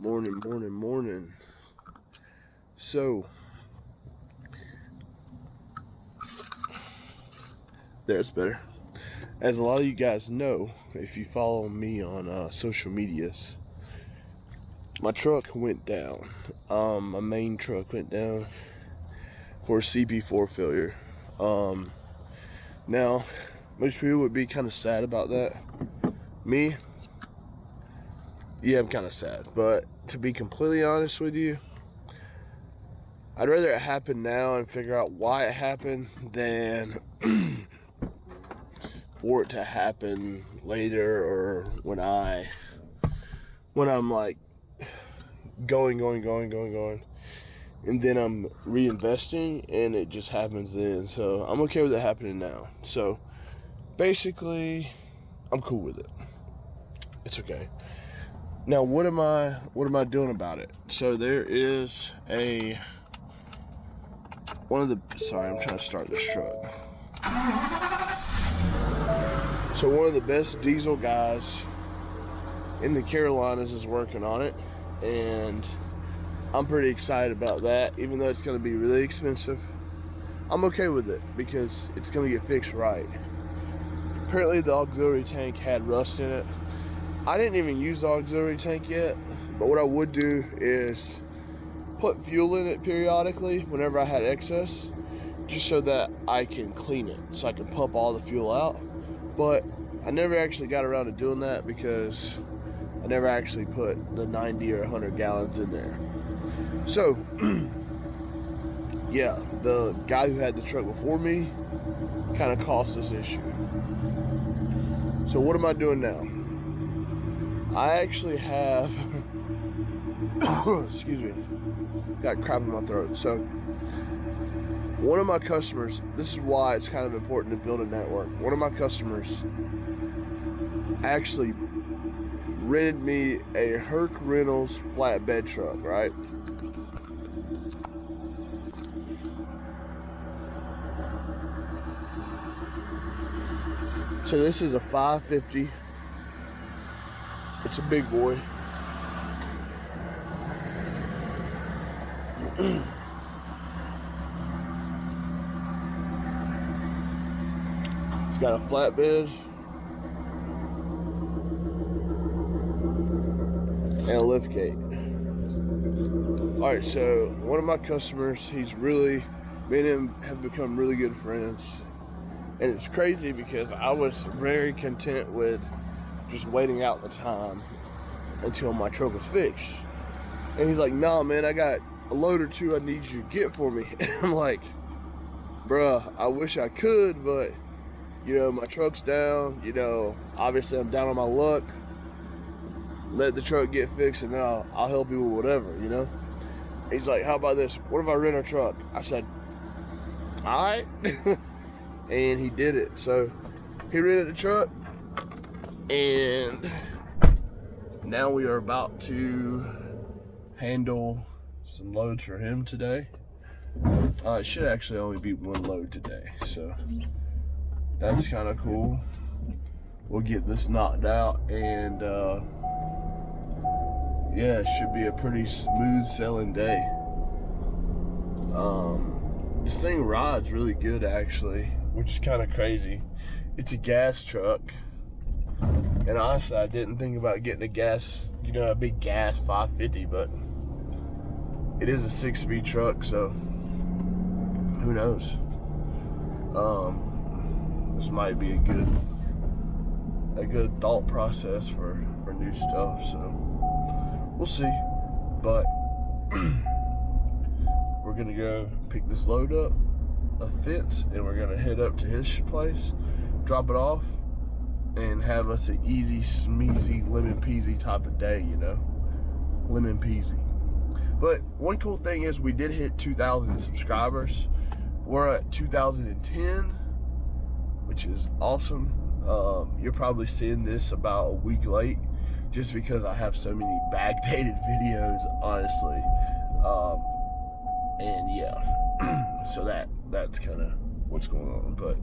Morning. So, there's better. As a lot of you guys know, if you follow me on social medias, my truck went down. My main truck went down for a CP4 failure. Now, most people would be kind of sad about that. Me, yeah, I'm kind of sad. But to be completely honest with you, I'd rather it happen now and figure out why it happened than for it to happen later, or when I'm like going, and then I'm reinvesting and it just happens then. So I'm okay with it happening now. So basically, I'm cool with it. It's okay. Now, what am I doing about it? So there is sorry, I'm trying to start this truck. So one of the best diesel guys in the Carolinas is working on it, and I'm pretty excited about that. Even though it's going to be really expensive, I'm okay with it because it's going to get fixed right. Apparently the auxiliary tank had rust in it. I didn't even use the auxiliary tank yet, but what I would do is put fuel in it periodically whenever I had excess, just so that I can clean it, so I can pump all the fuel out. But I never actually got around to doing that because I never actually put the 90 or 100 gallons in there. So yeah, the guy who had the truck before me kind of caused this issue. So what am I doing now? I actually have excuse me, got crap in my throat. So one of my customers, this is why it's kind of important to build a network. One of my customers actually rented me a Herc Reynolds flatbed truck, right? So this is a 550. It's a big boy. It's got a flatbed and a liftgate. Alright, so one of my customers, he's really, me and him have become really good friends. And it's crazy because I was very content with just waiting out the time until my truck was fixed. And he's like, nah, man, I got a load or two I need you to get for me. And I'm like, bruh, I wish I could, but you know, my truck's down, you know, obviously I'm down on my luck. Let the truck get fixed and then I'll help you with whatever, you know? He's like, how about this? What if I rent a truck? I said, all right. And he did it. So he rented the truck, and now we are about to handle some loads for him today. It should actually only be one load today, so that's kind of cool. We'll get this knocked out, and yeah, it should be a pretty smooth sailing day. This thing rides really good, actually, which is kind of crazy. It's a gas truck, and honestly, I didn't think about getting a gas, you know, a big gas 550, but it is a 6-speed truck, so who knows? This might be a good thought process for new stuff, so we'll see. But we're gonna go pick this load up a fence, and we're gonna head up to his place, drop it off, and have us an easy, smeezy, lemon peasy type of day, you know? Lemon peasy. But one cool thing is we did hit 2,000 subscribers. We're at 2010, which is awesome. You're probably seeing this about a week late, just because I have so many backdated videos, honestly. And yeah, so that's kind of what's going on. But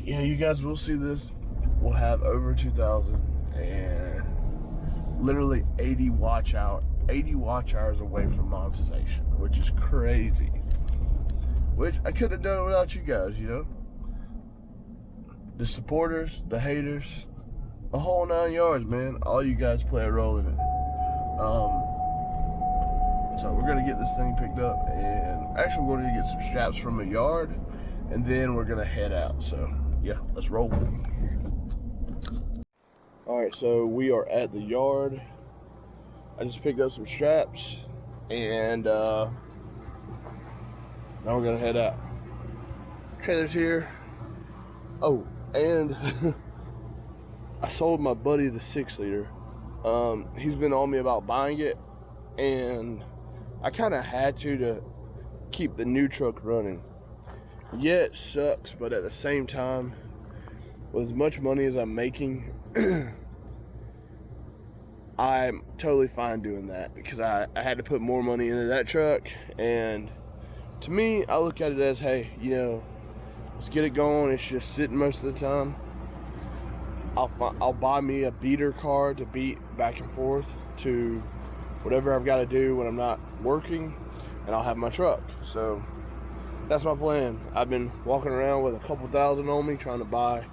yeah, you guys will see this. We'll have over 2,000, and literally 80 watch hours away from monetization, which is crazy. Which I could have done without you guys, you know. The supporters, the haters, the whole 9 yards, man. All you guys play a role in it. So we're gonna get this thing picked up, and actually we're gonna get some straps from a yard, and then we're gonna head out. So yeah, let's roll. All right, so we are at the yard. I just picked up some straps, and now we're gonna head out. Trailer's here. Oh, and I sold my buddy the 6-liter. He's been on me about buying it, and I kind of had to keep the new truck running. Yeah, it sucks, but at the same time, with as much money as I'm making, I'm totally fine doing that, because I had to put more money into that truck. And to me, I look at it as, hey, you know, let's get it going. It's just sitting most of the time. I'll buy me a beater car to beat back and forth to whatever I've got to do when I'm not working, and I'll have my truck. So that's my plan. I've been walking around with a couple thousand on me trying to buy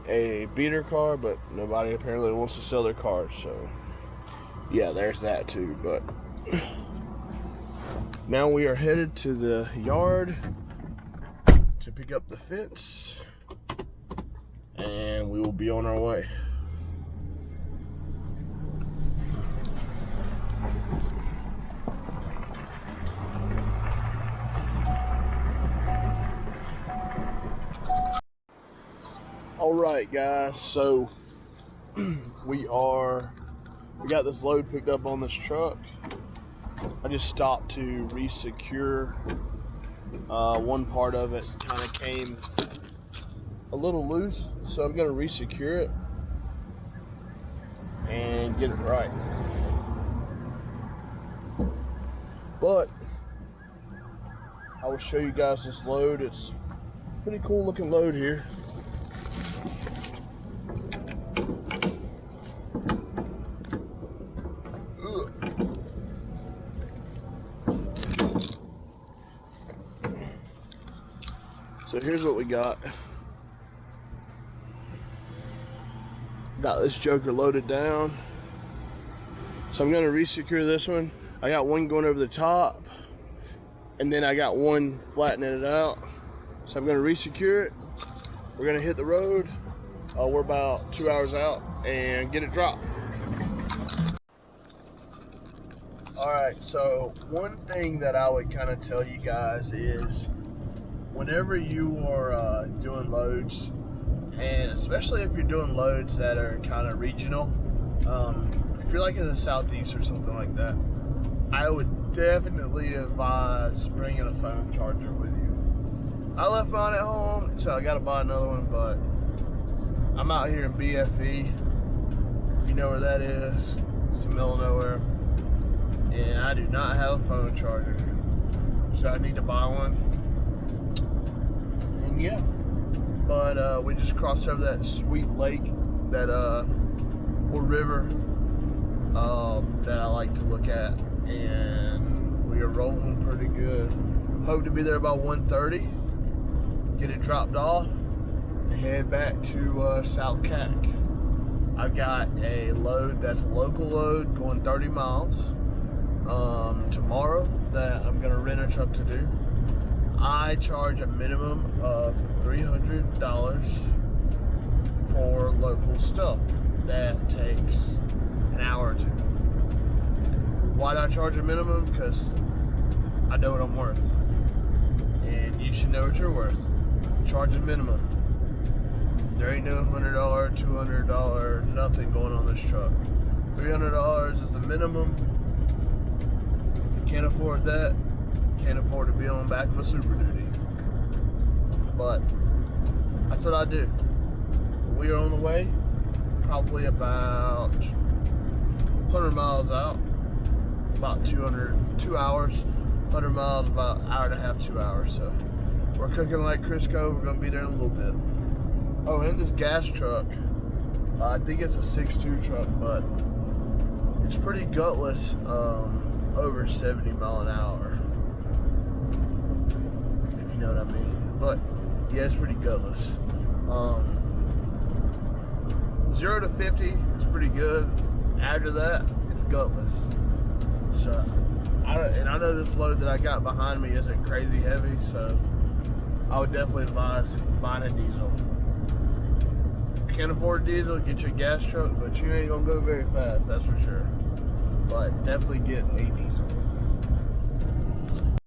a beater car, but nobody apparently wants to sell their cars. So yeah, there's that too. But now we are headed to the yard to pick up the fence, and we will be on our way. All right, guys, so we got this load picked up on this truck. I just stopped to re-secure one part of it. Kind of came a little loose, so I'm gonna re-secure it and get it right. But I will show you guys this load. It's a pretty cool looking load here. So here's what we got. Got this joker loaded down. So I'm gonna re-secure this one. I got one going over the top, and then I got one flattening it out. So I'm gonna re-secure it. We're gonna hit the road. We're about 2 hours out and get it dropped. All right, so one thing that I would kind of tell you guys is, whenever you are doing loads, and especially if you're doing loads that are kind of regional, if you're like in the southeast or something like that, I would definitely advise bringing a phone charger with you. I left mine at home, so I got to buy another one, but I'm out here in BFE. You know where that is. It's in the middle of nowhere, and I do not have a phone charger, so I need to buy one. And yeah, but we just crossed over that sweet lake, that or river that I like to look at, and we are rolling pretty good. Hope to be there about 1:30, get it dropped off, and head back to South Cac. I've got a load that's a local load going 30 miles tomorrow that I'm gonna rent a truck to do. I charge a minimum of $300 for local stuff that takes an hour or two. Why do I charge a minimum? Because I know what I'm worth, and you should know what you're worth. Charge a minimum. There ain't no $100, $200, nothing going on this truck. $300 is the minimum. If you can't afford that, you can't afford to be on the back of a Super Duty. But that's what I do. We are on the way, probably about 100 miles out, about 2 hours. 100 miles, about an hour and a half, 2 hours. So we're cooking like Crisco. We're gonna be there in a little bit. Oh, and this gas truck, I think it's a 6.2 truck, but It's pretty gutless over 70 mile an hour, if you know what I mean. But yeah, it's pretty gutless. 0 to 50 is pretty good. After that, it's gutless. So, I know this load that I got behind me isn't crazy heavy, so I would definitely advise buying a diesel. If you can't afford a diesel, get you a gas truck, but you ain't gonna go very fast, that's for sure. But definitely get a diesel.